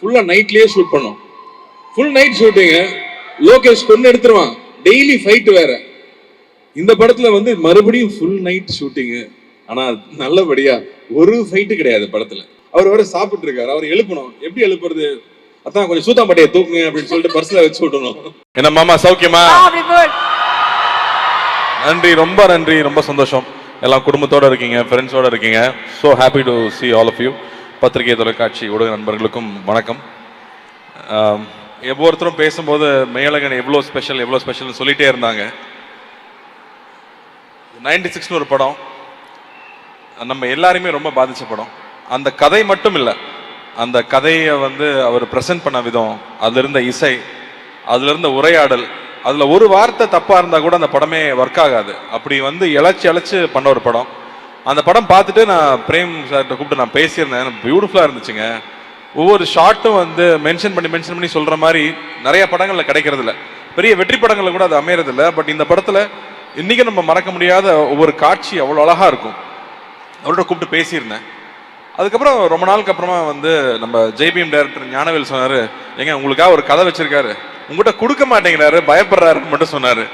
ஃபுல்லா நைட்லயே ஷூட் பண்ணோம். Full night shooting. லோகேஷ் கொண்டு எடுத்துருவான். டெய்லி ஃபைட் வேற. இந்த படத்துல வந்து மறுபடியும் ஃபுல் நைட் ஷூட்டிங். ஆனா நல்லபடியா ஒரு ஃபைட்டு கிடையாது படத்துல. அவர் வேற சாப்பிட்டு இருக்காரு. அவர் எழுப்பணும். எப்படி எழுப்புறது? அதான் கொஞ்சம் சூத்தாம்பட்டியை தூக்குங்க அப்படின்னு சொல்லிட்டு பர்ஸ்ல வச்சு விட்டணும். என்ன மாமா சௌக்கியமா? நன்றி, ரொம்ப நன்றி, ரொம்ப சந்தோஷம். எல்லாம் குடும்பத்தோட இருக்கீங்க, ஃப்ரெண்ட்ஸோட இருக்கீங்க. So happy to see all of you. பத்திரிகை தொலைக்காட்சி ஊடக நண்பர்களுக்கும் வணக்கம். ஒவ்வொருத்தரும் பேசும்போது மேலகன் எவ்வளோ ஸ்பெஷல்னு சொல்லிட்டே இருந்தாங்க. 96 ஒரு படம் நம்ம எல்லாருமே ரொம்ப பாதிச்ச படம். அந்த கதை மட்டும் இல்லை, அந்த கதையை வந்து அவர் ப்ரெசென்ட் பண்ண விதம், அதுல இருந்த இசை, அதுல இருந்த உரையாடல், அதுல ஒரு வார்த்தை தப்பா இருந்தா கூட அந்த படமே ஒர்க் ஆகாது. அப்படி வந்து இழைச்சு பண்ண ஒரு படம். அந்த படம் பார்த்துட்டு நான் பிரேம் சார்கிட்ட கூப்பிட்டு நான் பேசியிருந்தேன். பியூட்டிஃபுல்லா இருந்துச்சுங்க. ஒவ்வொரு ஷார்ட்டும் வந்து மென்ஷன் பண்ணி சொல்ற மாதிரி நிறைய படங்கள்ல கிடைக்கிறது இல்லை. பெரிய வெற்றி படங்கள்ல கூட அது அமையறது இல்லை. பட் இந்த படத்துல இன்னைக்கு நம்ம மறக்க முடியாத ஒவ்வொரு காட்சி அவ்வளோ அழகா இருக்கும். அவரோட கூப்பிட்டு பேசியிருந்தேன். அதுக்கப்புறம் ரொம்ப நாளுக்கு அப்புறமா வந்து நம்ம ஜெய்பிஎம் டைரக்டர் ஞானவேல் சொன்னாரு, ஏங்க உங்களுக்காக ஒரு கதை வச்சிருக்காரு, உங்ககிட்ட கொடுக்க மாட்டேங்கிறாரு, பயப்படுறாருன்னு மட்டும் சொன்னாரு.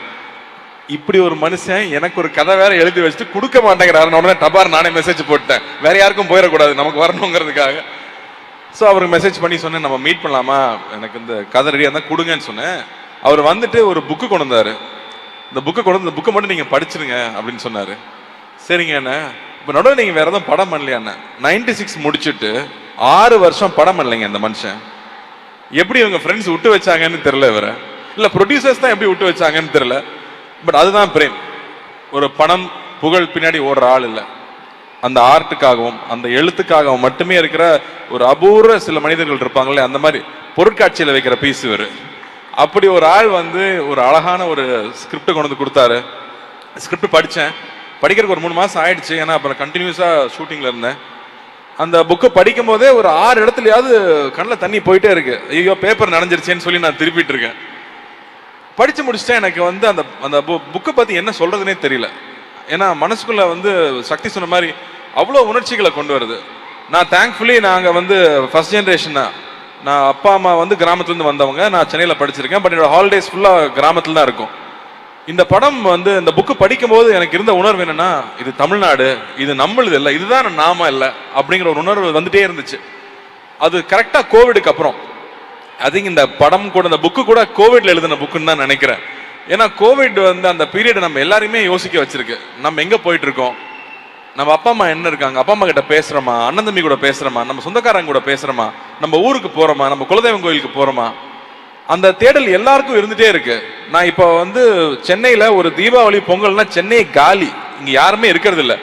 இப்படி ஒரு மனுஷன் எனக்கு ஒரு கதை வேற எழுதி வச்சுட்டு கொடுக்க மாட்டேங்கிறாருன்னு உடனே டபார் நானே மெசேஜ் போட்டேன். வேற யாருக்கும் போயிடக்கூடாது, நமக்கு வரணுங்கிறதுக்காக. ஸோ அவருக்கு மெசேஜ் பண்ணி சொன்னேன், நம்ம மீட் பண்ணலாமா, எனக்கு இந்த கதை ரெடியாக இருந்தால் கொடுங்கன்னு சொன்னேன். அவர் வந்துட்டு ஒரு புக்கு கொண்டு வந்தாரு. இந்த புக்கை மட்டும் நீங்க படிச்சிருங்க அப்படின்னு சொன்னாரு. சரிங்க அண்ணா. இப்போ நடுவில் நீங்க வேற எதுவும் படம் பண்ணலையா? 96 முடிச்சுட்டு 6 வருஷம் படம் பண்ணலைங்க இந்த மனுஷன். எப்படி இவங்க ஃப்ரெண்ட்ஸ் விட்டு வச்சாங்கன்னு தெரியல. இவர இல்ல ப்ரொடியூசர்ஸ் தான் எப்படி விட்டு வச்சாங்கன்னு தெரியல. பட் அதுதான் பிரேம். ஒரு பணம் புகழ் பின்னாடி ஓடுற ஆள் இல்லை. அந்த ஆர்ட்டுக்காகவும் அந்த எழுத்துக்காகவும் மட்டுமே இருக்கிற ஒரு அபூர்வ சில மனிதர்கள் இருப்பாங்களே, அந்த மாதிரி பொருட்காட்சியில் வைக்கிற பீஸ் இவர். அப்படி ஒரு ஆள் வந்து ஒரு அழகான ஒரு ஸ்கிரிப்ட் கொண்டு வந்து கொடுத்தாரு. ஸ்கிரிப்ட் படித்தேன். படிக்கிறதுக்கு ஒரு 3 மாதம் ஆயிடுச்சு. ஏன்னா அப்புறம் கண்டினியூஸாக ஷூட்டிங்கில் இருந்தேன். அந்த புக்கை படிக்கும் போதே ஒரு 6 இடத்துலயாவது கண்ணில் தண்ணி போயிட்டே இருக்கு. ஐயோ பேப்பர் நனைஞ்சிருச்சேன்னு சொல்லி நான் திருப்பிட்டு இருக்கேன். படிச்சு முடிச்சுட்டேன். எனக்கு வந்து அந்த அந்த புக்கை பற்றி என்ன சொல்றதுனே தெரியல. ஏன்னா மனசுக்குள்ள வந்து சக்தி சொன்ன மாதிரி அவ்வளோ உணர்ச்சிகளை கொண்டு வருது. நான் தேங்க்ஃபுல்லி நாங்கள் வந்து ஃபர்ஸ்ட் ஜென்ரேஷன் தான். நான் அப்பா அம்மா வந்து கிராமத்துலேருந்து வந்தவங்க. நான் சென்னையில் படிச்சிருக்கேன். பட் என்னோட ஹாலிடேஸ் ஃபுல்லாக கிராமத்தில் தான் இருக்கும். இந்த படம் வந்து இந்த புக்கு படிக்கும் போது எனக்கு இருந்த உணர்வு என்னன்னா, இது தமிழ்நாடு, இது நம்மளுது இல்லை, இதுதான் நாம இல்லை அப்படிங்கிற ஒரு உணர்வு வந்துட்டே இருந்துச்சு. அது கரெக்டாக கோவிடுக்கு அப்புறம். அது இந்த படம் கூட இந்த புக்கு கூட கோவிட்ல எழுதின புக்குன்னு தான் நினைக்கிறேன். ஏன்னா கோவிட் வந்து அந்த பீரியட் நம்ம எல்லாரையுமே யோசிக்க வச்சிருக்கு. நம்ம எங்க போயிட்டு இருக்கோம், நம்ம அப்பா அம்மா என்ன இருக்காங்க, அப்பா அம்மா கிட்ட பேசுறோமா, அண்ணன் தம்பி கூட பேசுறோமா, நம்ம சொந்தக்காரங்க கூட பேசுறோமா, நம்ம ஊருக்கு போறோமா, நம்ம குலதெய்வம் கோயிலுக்கு போறோமா, அந்த தேடல் எல்லாருக்கும் இருந்துட்டே இருக்கு. நான் இப்போ வந்து சென்னையில ஒரு தீபாவளி பொங்கல்னா சென்னை காலி, இங்க யாருமே இருக்கிறது இல்லை.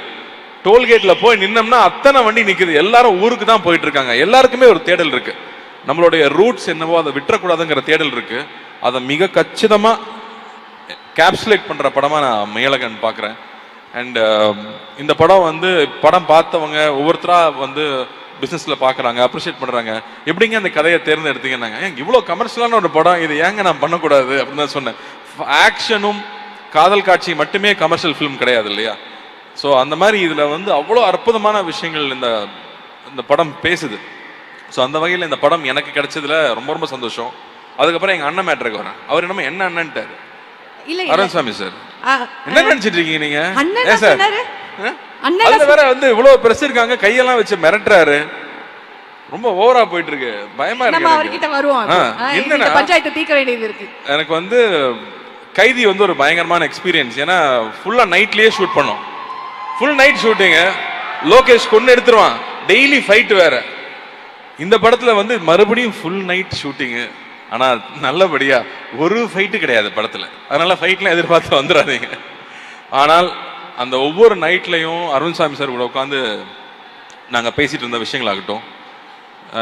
டோல்கேட்ல போய் நின்னோம்னா அத்தனை வண்டி நிக்குது. எல்லாரும் ஊருக்கு தான் போயிட்டு இருக்காங்க. எல்லாருக்குமே ஒரு தேடல் இருக்கு. நம்மளுடைய ரூட்ஸ் என்னவோ அதை விட்டுறக்கூடாதுங்கிற தேடல் இருக்கு. அதை மிக கச்சிதமா கேப்சுலேட் பண்ற படமா நான் மேலகன் பாக்குறேன். அண்ட் இந்த படம் வந்து படம் பார்த்தவங்க ஒவ்வொருத்தரா வந்து பிசினஸ்ல பாக்குறாங்க, அப்ரிஷியேட் பண்றாங்க. எப்படிங்க அந்த கதையை தேர்ந்தெடுத்தீங்கன்னாங்க, இவ்வளோ கமர்ஷியலான ஒரு படம், இது ஏங்க நான் பண்ணக்கூடாது அப்படின்னு தான் சொன்னேன். ஆக்ஷனும் காதல் காட்சி மட்டுமே கமர்ஷியல் ஃபிலிம் கிடையாது இல்லையா? ஸோ அந்த மாதிரி இதுல வந்து அவ்வளோ அற்புதமான விஷயங்கள் இந்த படம் பேசுது. ஸோ அந்த வகையில் இந்த படம் எனக்கு கிடைச்சதுல ரொம்ப ரொம்ப சந்தோஷம். அதுக்கப்புறம் எங்க அண்ணன் மேட்ருக்கு வரேன். அவர் என்னமோ என்ன அண்ணன்ட்டாரு, அருண்சாமி சார் என்ன நினைச்சிட்டு இருக்கீங்க நீங்க? அதுல வேற வந்து இவ்வளவு பிரஸ் இருக்காங்க, கையெல்லாம் வச்சு மிரட்டுறாரு. ரொம்ப ஓவரா போயிட்டு இருக்கு. பயமா இருக்கு. என்னன்னா பஞ்சாயத்து தீர்க்க வேண்டியது இருக்கு. எனக்கு வந்து கைதி வந்து ஒரு பயங்கரமான எக்ஸ்பீரியன்ஸ். ஏன்னா ஃபுல்லா நைட்லயே ஷூட் பண்ணோம். Full night shooting. லோகேஷ் கொண்டு எடுத்துருவான். டெய்லி ஃபைட் வேற. இந்த படத்துல வந்து மறுபடியும் ஃபுல் நைட் ஷூட்டிங். ஆனா நல்லபடியா ஒரு ஃபைட்டு கிடையாது படத்துல. அதனால ஃபைட்லாம் எதிர்பார்த்து வந்துடாதீங்க. ஆனால் அந்த ஒவ்வொரு நைட்லையும் அருண்சாமி சார் கூட உட்காந்து நாங்கள் பேசிட்டு இருந்த விஷயங்களாகட்டும்,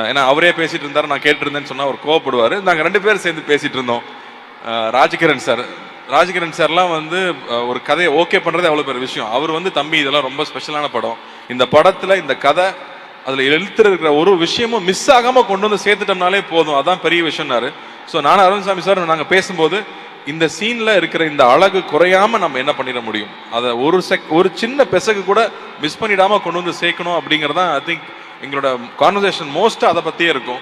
ஏன்னா அவரே பேசிட்டு இருந்தார், நான் கேட்டு இருந்தேன்னு சொன்னால் அவர் கோவப்படுவார். நாங்கள் 2 பேரும் சேர்ந்து பேசிட்டு இருந்தோம். ராஜகிரண் சார்லாம் வந்து ஒரு கதையை ஓகே பண்ணுறது அவ்வளோ பெரிய விஷயம். அவர் வந்து தம்பி இதெல்லாம் ரொம்ப ஸ்பெஷலான படம், இந்த படத்தில் இந்த கதை அதில் எழுத்துற இருக்கிற ஒரு விஷயமும் மிஸ் ஆகாமல் கொண்டு வந்து சேர்த்துட்டோம்னாலே போதும், அதான் பெரிய விஷயம்னாரு. ஸோ நானும் அருண்சாமி சார் நாங்கள் பேசும்போது இந்த சீன்ல இருக்கிற இந்த அழகு குறையாம நம்ம என்ன பண்ணிட முடியும், அதை ஒரு சின்ன பெசகு கூட மிஸ் பண்ணிடாம கொண்டு வந்து சேர்க்கணும் அப்படிங்கறத ஐ திங்க் எங்களோட கான்வர்சேஷன் மோஸ்டா அதை பத்தியே இருக்கும்.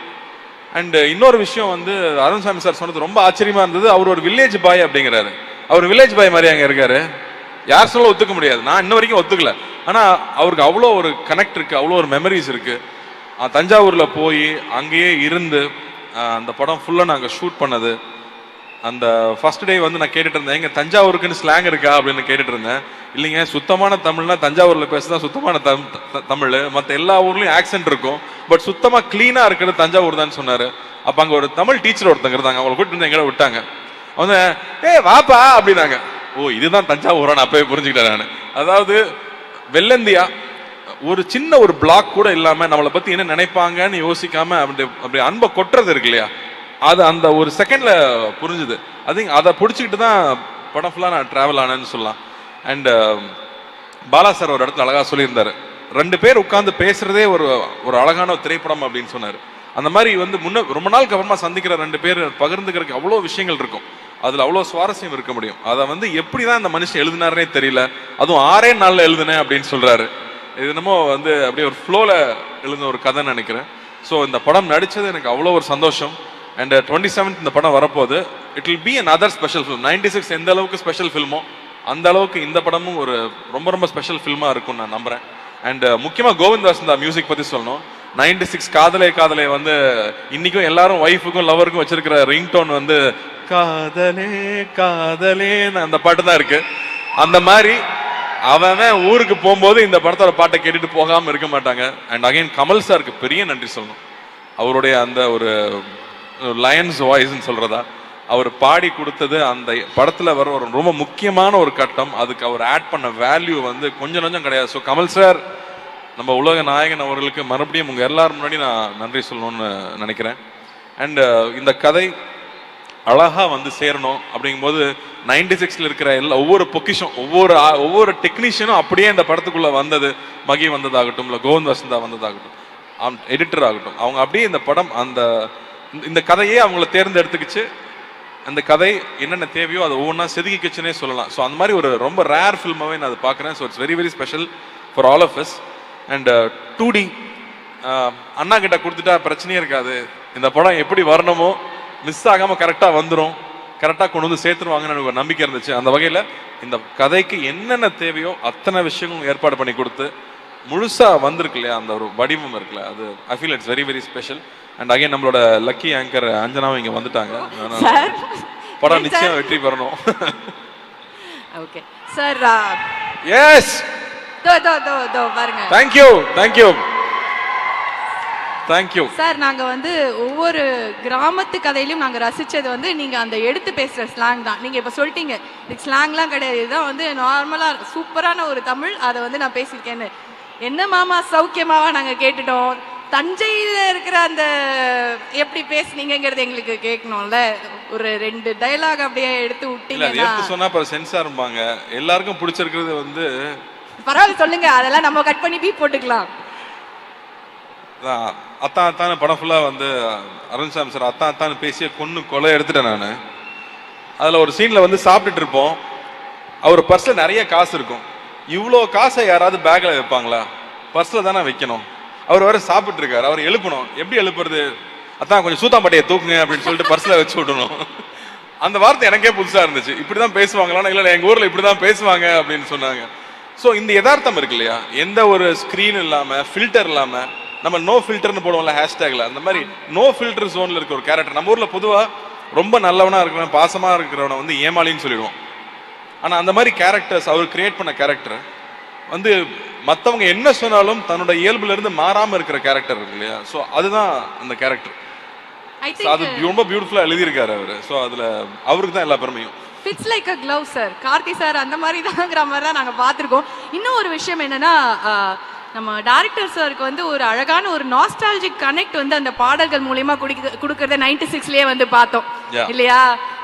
அண்ட் இன்னொரு விஷயம் வந்து அருண்சாமி சார் சொன்னது ரொம்ப ஆச்சரியமா இருந்தது. அவர் ஒரு வில்லேஜ் பாய் அப்படிங்கிறாரு. அவர் வில்லேஜ் பாய் மாதிரி அங்க இருக்காரு. யார் சொல்ல ஒத்துக்க முடியாது. நான் இன்ன வரைக்கும் ஒத்துக்கல. ஆனா அவருக்கு அவ்வளோ ஒரு கனெக்ட் இருக்கு, அவ்வளோ ஒரு மெமரிஸ் இருக்கு. தஞ்சாவூர்ல போய் அங்கேயே இருந்து அந்த படம் ஃபுல்லா நாங்க ஷூட் பண்ணது. அந்த ஃபர்ஸ்ட் டே வந்து நான் கேட்டுட்டு இருந்தேன், எங்க தஞ்சாவூருக்குன்னு ஸ்லாங் இருக்கா அப்படின்னு கேட்டுட்டு இருந்தேன். இல்லைங்க, சுத்தமான தமிழ்னா தஞ்சாவூர்ல பேசுதான் சுத்தமான தமிழ். மற்ற எல்லா ஊர்லயும் ஆக்சென்ட் இருக்கும், பட் சுத்தமா கிளீனா இருக்கிறது தஞ்சாவூர் தான் சொன்னாரு. அப்ப அங்க ஒரு தமிழ் டீச்சர் ஒருத்தங்க இருந்தாங்க, அவங்களை கூட்டிட்டு வந்து எங்கட விட்டாங்க. அவங்க வாப்பா அப்படின்னாங்க. ஓ, இதுதான் தஞ்சாவூரா நான் அப்பவே புரிஞ்சுக்கிட்டேன் நான். அதாவது வெள்ளந்தியா ஒரு சின்ன ஒரு பிளாக் கூட இல்லாம நம்மளை பத்தி என்ன நினைப்பாங்கன்னு யோசிக்காம அப்படி அன்பை கொட்டுறது இருக்கு இல்லையா, அது அந்த ஒரு செகண்ட்ல புரிஞ்சுது. அதை பிடிச்சிக்கிட்டு தான் படம் ஃபுல்லா நான் டிராவல் ஆனேன்னு சொல்லலாம். அண்ட் பாலா சார் ஒரு இடத்துல அழகா சொல்லியிருந்தாரு, 2 பேர் உட்கார்ந்து பேசுறதே ஒரு ஒரு அழகான திரைப்படம் அப்படின்னு சொன்னாரு. அந்த மாதிரி வந்து ரொம்ப நாளுக்கு அப்புறமா சந்திக்கிற 2 பேர் பகிர்ந்துக்கிறதுக்கு அவ்வளோ விஷயங்கள் இருக்கும், அதுல அவ்வளோ சுவாரஸ்யம் இருக்க முடியும். அதை வந்து எப்படிதான் இந்த மனுஷன் எழுதினாருனே தெரியல. அதுவும் 6 நாள்ல எழுதுனேன் அப்படின்னு சொல்றாரு. இது என்னமோ வந்து அப்படியே ஒரு ஃப்ளோல எழுதின ஒரு கதை நினைக்கிறேன். ஸோ இந்த படம் நடிச்சது எனக்கு அவ்வளோ ஒரு சந்தோஷம். அண்ட் 27th இந்த படம் வரப்போகுது. It will be another special film. 96 எந்த அளவுக்கு ஸ்பெஷல் ஃபில்மோ அந்த அளவுக்கு இந்த படமும் ஒரு ரொம்ப ரொம்ப ஸ்பெஷல் ஃபில்மா இருக்கும்னு நான் நம்புறேன். அண்ட் முக்கியமாக கோவிந்த் வசந்தா மியூசிக் பத்தி சொல்லணும். 96 காதலே காதலே வந்து இன்னைக்கும் எல்லாரும் ஒய்ஃபுக்கும் லவருக்கும் வச்சிருக்கிற ரிங்டோன் வந்து காதலே காதலேன்னு அந்த பாட்டு தான் இருக்கு. அந்த மாதிரி அவன் ஊருக்கு போகும்போது இந்த படத்தோட பாட்டை கேட்டுட்டு போகாம இருக்க மாட்டாங்க. அண்ட் அகைன் கமல் சாருக்கு பெரிய நன்றி சொல்லணும். அவருடைய அந்த ஒரு லயன்ஸ் வாய்ஸ்ன்னு சொல்றதா, அவர் பாடி கொடுத்தது அந்த படத்துல வர ஒரு ரொம்ப முக்கியமான ஒரு கட்டம். அதுக்கு அவர் ஆட் பண்ண வேல்யூ வந்து கொஞ்சம் கொஞ்சம் கிடையாது. ஸோ கமல் சார், நம்ம உலக நாயகன் அவர்களுக்கு மறுபடியும் உங்க எல்லாரும் முன்னாடி நான் நன்றி சொல்லணும்னு நினைக்கிறேன். அண்ட் இந்த கதை அழகா வந்து சேரணும் அப்படிங்கும்போது 96ல இருக்கிற ஒவ்வொரு பொக்கிஷம், ஒவ்வொரு டெக்னீஷியனும் அப்படியே இந்த படத்துக்குள்ள வந்தது. மகி வந்ததாகட்டும், இல்லை கோவிந்த் வசந்தா வந்ததாகட்டும், எடிட்டர் ஆகட்டும், அவங்க அப்படியே இந்த படம் இந்த கதையே அவங்கள தேர்ந்தெடுத்துக்கிச்சு. அந்த கதை என்னென்ன தேவையோ அதை ஒவ்வொன்றா செதுக்கிச்சுன்னே சொல்லலாம். ஸோ அந்த மாதிரி ஒரு ரொம்ப ரேர் ஃபில்மாவே நான் அதை பார்க்குறேன். So it's very very special for all of us. And 2D அண்ணா கிட்ட கொடுத்துட்டா பிரச்சனையே இருக்காது. இந்த படம் எப்படி வரணுமோ மிஸ் ஆகாமல் கரெக்டாக வந்துடும், கரெக்டாக கொண்டு வந்து சேர்த்துருவாங்கன்னு எனக்கு ஒரு நம்பிக்கை இருந்துச்சு. அந்த வகையில் இந்த கதைக்கு என்னென்ன தேவையோ அத்தனை விஷயங்களும் ஏற்பாடு பண்ணி கொடுத்து முழுசா வந்திருக்கு இல்லையா, அந்த ஒரு வடிவம் இருக்குல்ல, அது I feel it's very very special. And again நம்மளோட லக்கி ஆங்கர் அஞ்சனாவும் இங்கே வந்துட்டாங்க. படம் நிச்சயம் வெற்றி பெறணும். Okay sir. எஸ், பாருங்க. Thank you thank you thank you sir. நாங்க வந்து ஒவ்வொரு கிராமத்து கதையிலும் நாங்க ரசிச்சது வந்து நீங்க அந்த எடுத்து பேசுற ஸ்லாங் தான். நீங்க இப்ப சொல்லிட்டீங்க இதுக்கு ஸ்லாங்லாம் கிடையாது, இதுதான் வந்து நார்மலா சூப்பரான ஒரு தமிழ், அதை வந்து நான் பேசியிருக்கேன்னு. என்ன மாமா சௌக்கியமாவா நாங்க கேட்டுட்டோம். தஞ்சையில இருக்கிற அந்த எப்படி பேசுனீங்கிறது எங்களுக்கு கேட்கணும்ல. ஒரு 2 டயலாக் அப்படியே எடுத்து விட்டீங்கன்னா சொன்னா சென்சார் இருப்பாங்க. எல்லாருக்கும் பிடிச்சிருக்கிறது வந்து பரவாயில்ல சொல்லுங்க, அதெல்லாம் நம்ம கட் பண்ணி பீப் போட்டுக்கலாம். அத்தான் அத்தான படம் ஃபுல்லா வந்து அருண்சாமி சார் அத்தான் அத்தான்னு பேசிய கொலை எடுத்துட்டேன் நான். அதுல ஒரு சீன்ல வந்து சாப்பிட்டுட்டு இருப்போம். அவர் பர்ஸ்ல நிறைய காசு இருக்கும். இவ்வளோ காசை யாராவது பேக்ல வைப்பாங்களா? பர்ஸ்ல தானே வைக்கணும். அவர் வேற சாப்பிட்டு இருக்காரு, அவர் எழுப்பணும். எப்படி எழுப்புறது? அதான் கொஞ்சம் சூத்தாம்பட்டையை தூக்குங்க அப்படின்னு சொல்லிட்டு பர்ஸ்ல வச்சு விடணும். அந்த வார்த்தை எனக்கே புதுசா இருந்துச்சு. இப்படிதான் பேசுவாங்களா? இல்ல எங்க ஊர்ல இப்படிதான் பேசுவாங்க அப்படின்னு சொன்னாங்க. ஸோ இந்த யதார்த்தம் இருக்கு இல்லையா, எந்த ஒரு ஸ்கிரீன் இல்லாம ஃபில்டர் இல்லாம, நம்ம நோ ஃபில்டர்னு போடுவோம்ல ஹேஷ்டேக்ல, அந்த மாதிரி நோ ஃபில்டர் ஜோன்ல இருக்க ஒரு கேரக்டர். நம்ம ஊர்ல பொதுவா ரொம்ப நல்லவனா இருக்கிறவன், பாசமா இருக்கிறவனை வந்து ஏமாளின்னு சொல்லிடுவோம். ஆனா அந்த மாதிரி கேரக்டர்ஸ் அவர் கிரியேட் பண்ண கேரக்டர் வந்து மற்றவங்க என்ன சொன்னாலும் தன்னோட இயல்புல இருந்து மாறாம இருக்கிற கேரக்டர் இருக்கு இல்லையா. ஸோ அதுதான் அந்த கேரக்டர். அது ரொம்ப பியூட்டிஃபுல்லா எழுதியிருக்காரு அவரு. ஸோ அதுல அவருக்கு தான் எல்லா பெருமையும். Fits like a glove sir. Karthi sir அந்த மாதிரி தான்ங்கிற மாதிரி தான் நாங்கள் பார்த்துருக்கோம். இன்னும் ஒரு விஷயம் என்னன்னா, நம்ம டைரக்டர் சாருக்கு வந்து ஒரு அழகான ஒரு நாஸ்டாலஜிக் கனெக்ட் வந்து அந்த பாடல்கள் மூலியமா கொடுக்கறத 96லயே வந்து பார்த்தோம் இல்லையா.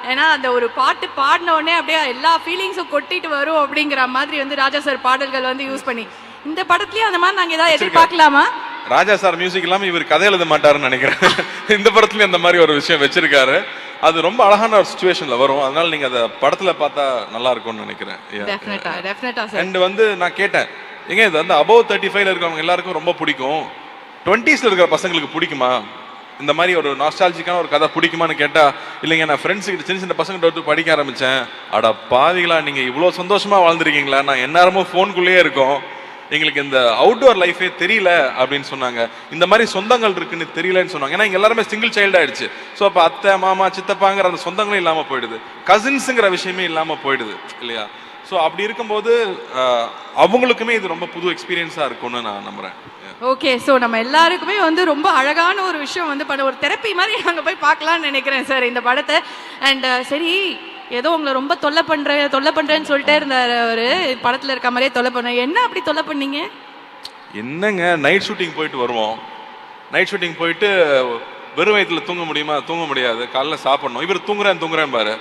ஏன்னா அந்த ஒரு பாட்டு பாடின உடனே அப்படியே எல்லா ஃபீலிங்ஸும் கொட்டிட்டு வரும் அப்படிங்கிற மாதிரி வந்து ராஜா சார் பாடல்கள் வந்து யூஸ் பண்ணி இந்த படத்துலயும் அந்த மாதிரி நாங்க ஏதாவது எதிர்பார்க்கலாமா? ராஜா சார் மியூசிக் இல்லாம இவர் கதை எழுத மாட்டாருன்னு நினைக்கிறேன். இந்த படத்துலயும் அந்த மாதிரி ஒரு விஷயம் வச்சிருக்காரு. அது ரொம்ப அழகான ஒரு சிச்சுவேஷன்ல வரும். அதனால நீங்க அந்த படத்துல பார்த்தா நல்லா இருக்கும்னு நினைக்கிறேன். அண்ட் வந்து நான் கேட்டேன், இது வந்து அபவ் 35ல இருக்கிறவங்க எல்லாருக்கும் ரொம்ப பிடிக்கும், 20ஸ்ல இருக்கிற பசங்களுக்கு பிடிக்குமா? இந்த மாதிரி ஒரு நாஸ்டாலஜிக்கான ஒரு கதை பிடிக்குமான்னு கேட்டா இல்லைங்க நான் ஃப்ரெண்ட்ஸுக்கு சின்ன சின்ன பசங்கிட்ட வந்து படிக்க ஆரம்பிச்சேன். அட பாவிகளா, நீங்க இவ்வளோ சந்தோஷமா வாழ்ந்துருக்கீங்களா, நான் எந்நேரமும் ஃபோனுக்குள்ளேயே இருக்கோம், எங்களுக்கு இந்த அவுட்டோர் லைஃபே தெரியல அப்படின்னு சொன்னாங்க. இந்த மாதிரி சொந்தங்கள் இருக்குன்னு தெரியலன்னு சொன்னாங்க. ஏன்னா இங்க எல்லாருமே சிங்கிள் சைல்டு ஆயிடுச்சு. ஸோ அப்போ அத்தை மாமா சித்தப்பாங்கிற அந்த சொந்தங்களும் இல்லாம போயிடுது, கசின்ஸுங்கிற விஷயமே இல்லாம போயிடுது இல்லையா? ஸோ அப்படி இருக்கும்போது அவங்களுக்குமே இது ரொம்ப புது எக்ஸ்பீரியன்ஸா இருக்கும்னு நான் நம்புறேன். ஓகே, ஸோ நம்ம எல்லாருக்குமே வந்து ரொம்ப அழகான ஒரு விஷயம் வந்து பண்ண ஒரு தெரப்பி மாதிரி நாங்கள் போய் பார்க்கலாம்னு நினைக்கிறேன் சார் இந்த படத்தை. அண்ட் சரி, ஏதோ உங்களை ரொம்ப தொல்லை பண்ணுறேன்னு சொல்லிட்டே இருந்தார் ஒரு படத்தில் இருக்க மாதிரியே தொல்லை பண்ண. என்ன அப்படி தொல்லை பண்ணீங்க? என்னங்க, நைட் ஷூட்டிங் போயிட்டு வருவோம். நைட் ஷூட்டிங் போயிட்டு வெறும் வயிற்றுல தூங்க முடியுமா? தூங்க முடியாது. காலைல சாப்பிடணும். இவர் தூங்குறேன் பாரு.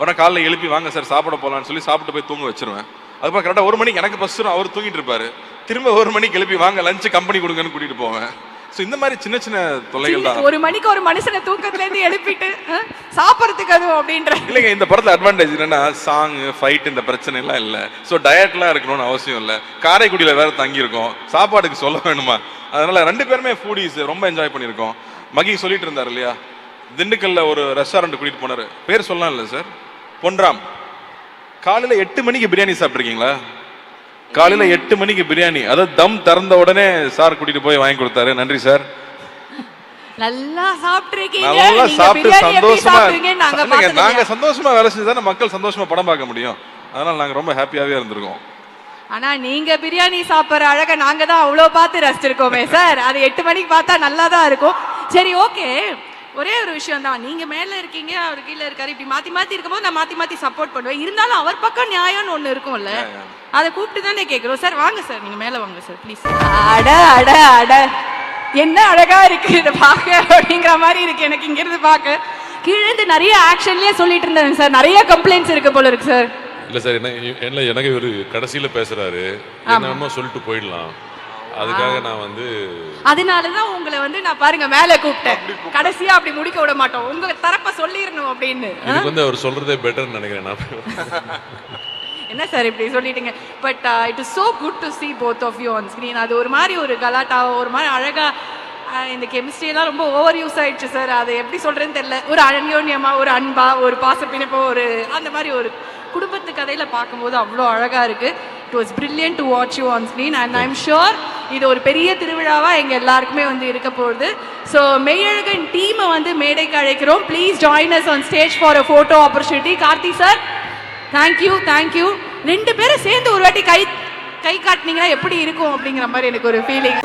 உடனே காலைல எழுப்பி வாங்க சார் சாப்பிட போகலான்னு சொல்லி சாப்பிட்டு போய் தூங்க வச்சிருவேன். அதுக்கப்புறம் கரெக்டாக 1 மணிக்கு எனக்கு பஸ்ஸும் அவர் தூங்கிட்டு இருப்பாரு. திரும்ப 1 மணிக்கு எழுப்பி வாங்க லஞ்சு கம்பெனி கொடுங்கன்னு கூட்டிட்டு போவேன். ஸோ இந்த மாதிரி சின்ன சின்ன தொல்லைகள் தான். 1 மணிக்கு ஒரு மனுஷனை தூக்கத்துலேருந்து எழுப்பிட்டு சாப்பிட்றதுக்கு அதுவும் அப்படின்ற இல்லைங்க, இந்த படத்தில் அட்வான்டேஜ் என்னன்னா சாங் ஃபைட் இந்த பிரச்சனை எல்லாம் இல்லை. ஸோ டயட்லாம் இருக்கணும்னு அவசியம் இல்லை. காரைக்குடியில் வேற தங்கியிருக்கோம், சாப்பாடுக்கு சொல்ல வேணுமா? அதனால 2 பேருமே ஃபூடிஸ், ரொம்ப என்ஜாய் பண்ணியிருக்கோம். மகி சொல்லிட்டு இருந்தார் இல்லையா, திண்டுக்கல்ல ஒரு ரெஸ்டாரண்ட் கூட்டிட்டு போனாரு, பேர் சொல்லலாம் இல்லை சார், பொன்ராம். காலையில் 8 மணிக்கு பிரியாணி சாப்பிட்ருக்கீங்களா? காலையில் 8 மணிக்கு பிரியாணி, அதாவது தம் திறந்த உடனே சார் கூட்டிட்டு போய் வாங்கி கொடுத்தாரு. நன்றி சார். நல்லா சாப்பிட்டுருக்கீங்க. நல்லா சாப்பிட்டு சந்தோஷமா நாங்க சந்தோஷமா வேலை செஞ்சு தானே மக்கள் சந்தோஷமா படம் பார்க்க முடியும். அதனால நாங்க ரொம்ப ஹாப்பியாவே இருந்திருக்கோம். ஆனா நீங்க பிரியாணி சாப்பிட்ற அழகை நாங்க தான் அவ்வளோ பார்த்து ரசிச்சிருக்கோமே சார். அது 8 மணிக்கு பார்த்தா நல்லா தான் இருக்கும். சரி, ஓகே, ஒரே ஒரு விஷயம் தான், நீங்க மேல இருக்கீங்க அவர் கீழே இருக்காரு, இப்படி மாத்தி இருக்கும்போது நான் மாத்தி சப்போர்ட் பண்ணுவேன். இருந்தாலும் அவர் பக்கம் நியாயம்னு ஒண்ணு இருக்கும்ல, அதை கூப்பிட்டு தானே கேட்கிறோம். சார் வாங்க சார், நீங்க மேல வாங்க சார் ப்ளீஸ். அட என்ன அழகா இருக்கு இதை பார்க்க அப்படிங்கிற மாதிரி இருக்கு எனக்கு இங்க இருந்து பார்க்க. கீழே நிறைய ஆக்ஷன்லயே சொல்லிட்டு இருந்தேன் சார், நிறைய கம்ப்ளைண்ட்ஸ் இருக்கு போல இருக்கு சார். இல்ல சார், என்ன எனக்கு ஒரு கடைசியில பேசுறாரு, என்னமோ சொல்லிட்டு போயிடலாம், அதுக்காக நான் வந்து அதனாலதான் உங்களை வந்து நான் பாருங்க மேல கூப்பிட்டேன். கடைசியா அப்படி முடிக்க விட மாட்டோம், உங்க தரப்ப சொல்லிடணும் அப்படின்னு. எனக்கு வந்து அவர் சொல்றதே பெட்டர்னு நினைக்கிறேன் நான். என்ன சார் இப்படி சொல்லிட்டீங்க? But it is so good to see both of you on screen. அது ஒரு மாதிரி ஒரு கலாட்டாவோ ஒரு மாதிரி அழகா, இந்த கெமிஸ்ட்ரி எல்லாம் ரொம்ப ஓவர் யூஸ் ஆயிடுச்சு சார். அதை எப்படி சொல்றேன்னு தெரியல. ஒரு அந்யோன்யமா, ஒரு அன்பா, ஒரு பாசப்பிணைப்போ, ஒரு அந்த மாதிரி ஒரு குடும்பத்து கதையில பார்க்கும்போது அவ்வளோ அழகா இருக்கு. It was brilliant to watch you on screen and I am sure இது ஒரு பெரிய திருவிழாவா எங்க எல்லாருக்குமே வந்து இருக்க போகுது. ஸோ மெய்யழகன் டீமை வந்து மேடைக்கு அழைக்கிறோம். Please join us on stage for a photo opportunity. Karthi sir, thank you. 2 பேரும் சேர்ந்து ஒரு வாட்டி கை காட்டினீங்கன்னா எப்படி இருக்கும் அப்படிங்கிற மாதிரி எனக்கு ஒரு ஃபீலிங்.